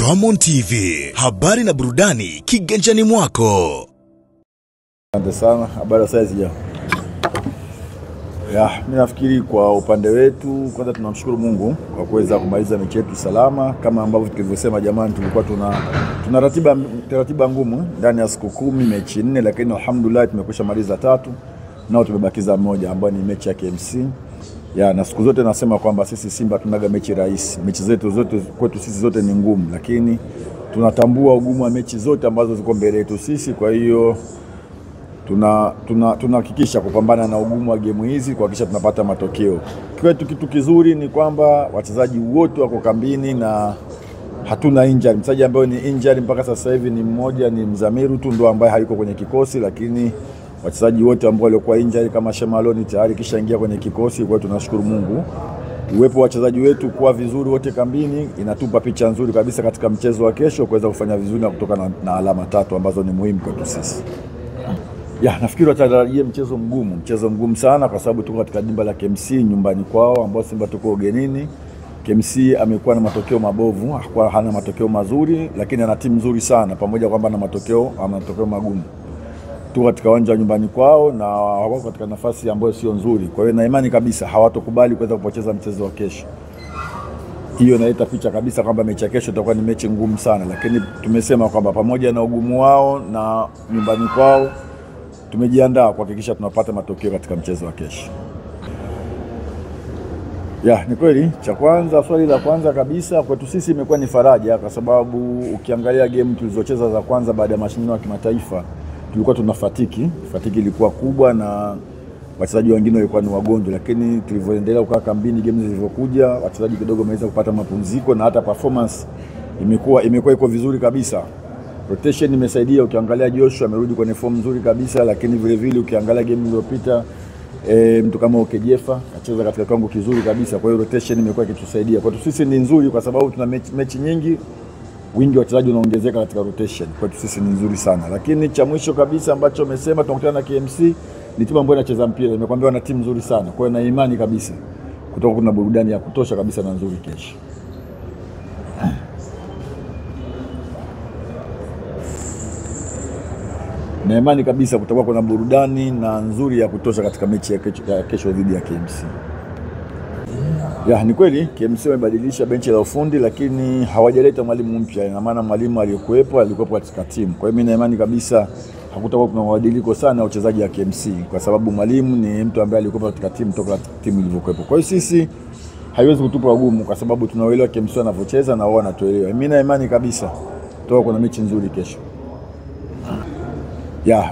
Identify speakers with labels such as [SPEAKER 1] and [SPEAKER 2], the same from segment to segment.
[SPEAKER 1] Ramon TV, habari na burudani kiganjani mwako.
[SPEAKER 2] Asante sana, habari sasa hizi. Mimi nafikiri kwa upande wetu kwanza tunamshukuru Mungu kwa kuweza kumaliza mechi yetu salama. Kama ambavyo tulivyosema jamani, tulikuwa tuna ratiba ngumu ndani ya siku 10, mechi 4, lakini alhamdulillah tumekwisha maliza 3 nao tumebakiza moja ambayo ni mechi ya KMC. Na siku zote nasema kwamba sisi Simba tunaga mechi rahisi. Mechi zetu zote kwetu sisi zote ni ngumu, lakini tunatambua ugumu wa mechi zote ambazo ziko mbele yetu sisi. Kwa hiyo tunahakikisha kupambana na ugumu wa game hizi kuhakikisha tunapata matokeo. Kitu kizuri ni kwamba wachezaji wote wako kambini na hatuna injury. Mchezaji ambaye ni injury mpaka sasa hivi ni mmoja, ni Mzamiru tu ndo ambaye hayuko kwenye kikosi, lakini wachezaji wote ambao walikuwa injury kama Shemaloni tayari kisha ingia kwenye kikosi. Kwa hiyo tunashukuru Mungu. Uwepo wa wachezaji wetu kuwa vizuri wote kambini inatupa picha nzuri kabisa katika mchezo wa kesho kuweza kufanya vizuri na kutoka na alama 3 ambazo ni muhimu kwetu sisi. Nafikiri watarajie mchezo mgumu sana kwa sababu tuko katika dimba la KMC nyumbani kwao, ambao Simba tuko ugenini. KMC amekuwa na matokeo mabovu, hana matokeo mazuri, lakini ana timu nzuri sana pamoja kwamba na matokeo magumu. Tuko katika uwanja wa nyumbani kwao na wako katika nafasi ambayo sio nzuri. Kwa hiyo na imani kabisa hawatokubali kuweza kupoteza mchezo wa kesho. Hiyo inaleta picha kabisa kwamba mechi ya kesho itakuwa ni mechi ngumu sana, lakini tumesema kwamba pamoja na ugumu wao na nyumbani kwao tumejiandaa kuhakikisha tunapata matokeo katika mchezo wa kesho. Ni kweli, swali la kwanza kabisa kwetu sisi imekuwa ni faraja, kwa sababu ukiangalia game tulizocheza za kwanza baada ya mashindano ya kimataifa tulikuwa tuna fatiki ilikuwa kubwa na wachezaji wengine walikuwa ni wagonjwa, lakini tulivyoendelea kukaa kambini game zilivyokuja wachezaji kidogo wameweza kupata mapumziko na hata performance imekuwa iko vizuri kabisa. Rotation imesaidia, ukiangalia Joshua amerudi kwenye form nzuri kabisa, lakini vile vile ukiangalia game iliyopita mtu kama Okejefa acheza katika kiwango kizuri kabisa. Kwa hiyo rotation imekuwa ikitusaidia. Kwa sisi ni nzuri kwa sababu tuna mechi nyingi, wingi wa wachezaji unaongezeka katika rotation. Kwa sisi ni nzuri sana. Lakini cha mwisho kabisa ambacho umesema tunakutana na KMC ni timu ambayo inacheza mpira. Nimekwambia wana timu nzuri sana. Kwa hiyo na imani kabisa kutoka kuna burudani ya kutosha kabisa na nzuri kesho. Na imani kabisa kutakuwa kuna burudani na nzuri ya kutosha katika mechi ya kesho dhidi ya KMC. Ni kweli KMC wamebadilisha benchi la ufundi, lakini hawajaleta mwalimu mpya. Ina maana mwalimu aliyekuwepo katika timu. Kwa hiyo mimi na imani kabisa hakutakuwa kuna mabadiliko sana ya uchezaji wa KMC, kwa sababu mwalimu ni mtu ambaye alikuwa katika timu toka timu ilivyokuwepo. Kwa hiyo sisi haiwezi kutupa ugumu kwa sababu tunaelewa KMC wanavyocheza na wao wanatuelewa. Mimi na imani kabisa toka kuna mechi nzuri kesho.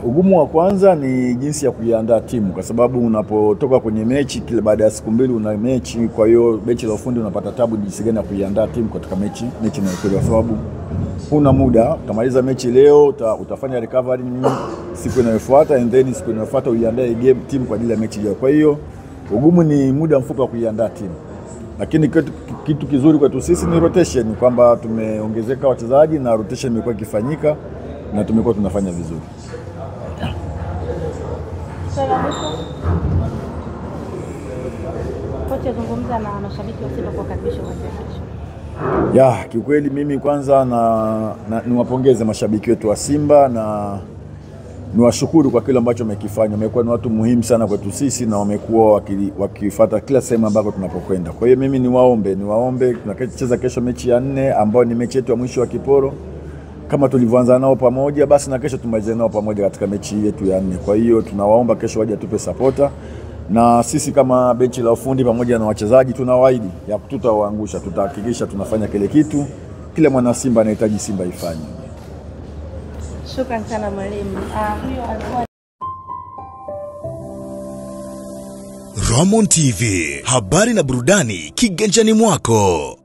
[SPEAKER 2] Ugumu wa kwanza ni jinsi ya kuiandaa timu, kwa sababu unapotoka kwenye mechi kila baada ya siku 2 una mechi. Kwa hiyo benchi la ufundi unapata tabu jinsi gani ya kuiandaa timu katika mechi inayokuja, kwa sababu huna muda. Utamaliza mechi leo, utafanya recovery siku inayofuata, and then siku inayofuata uiandae timu kwa ajili ya mechi hiyo. Kwa hiyo ugumu ni muda mfupi wa kuiandaa timu, lakini kitu kizuri kwetu sisi ni rotation, kwamba tumeongezeka wachezaji na rotation imekuwa ikifanyika na tumekuwa tunafanya vizuri.
[SPEAKER 3] Kocha zungumza na mashabiki wa Simba kwa karibisho kesho.
[SPEAKER 2] Kiukweli mimi kwanza niwapongeze mashabiki wetu wa Simba na niwashukuru kwa kile ambacho wamekifanya. Wamekuwa ni watu muhimu sana kwetu sisi na wamekuwa wakifuata kila sehemu ambako tunapokwenda. Kwa hiyo mimi niwaombe tunacheza kesho mechi ya 4 ambayo ni mechi yetu ya mwisho wa kiporo. Kama tulivyoanza nao pamoja, basi na kesho tumalize nao pamoja katika mechi yetu ya 4. Kwa hiyo tunawaomba kesho waje tupe supporta, na sisi kama benchi la ufundi pamoja na wachezaji tunawaahidi ya tutawaangusha. Tutahakikisha tunafanya kile kitu kila mwana Simba anahitaji Simba ifanye.
[SPEAKER 3] Shukrani sana mwalimu. Huyo alikuwa
[SPEAKER 1] Ramon TV, habari na burudani kiganjani mwako.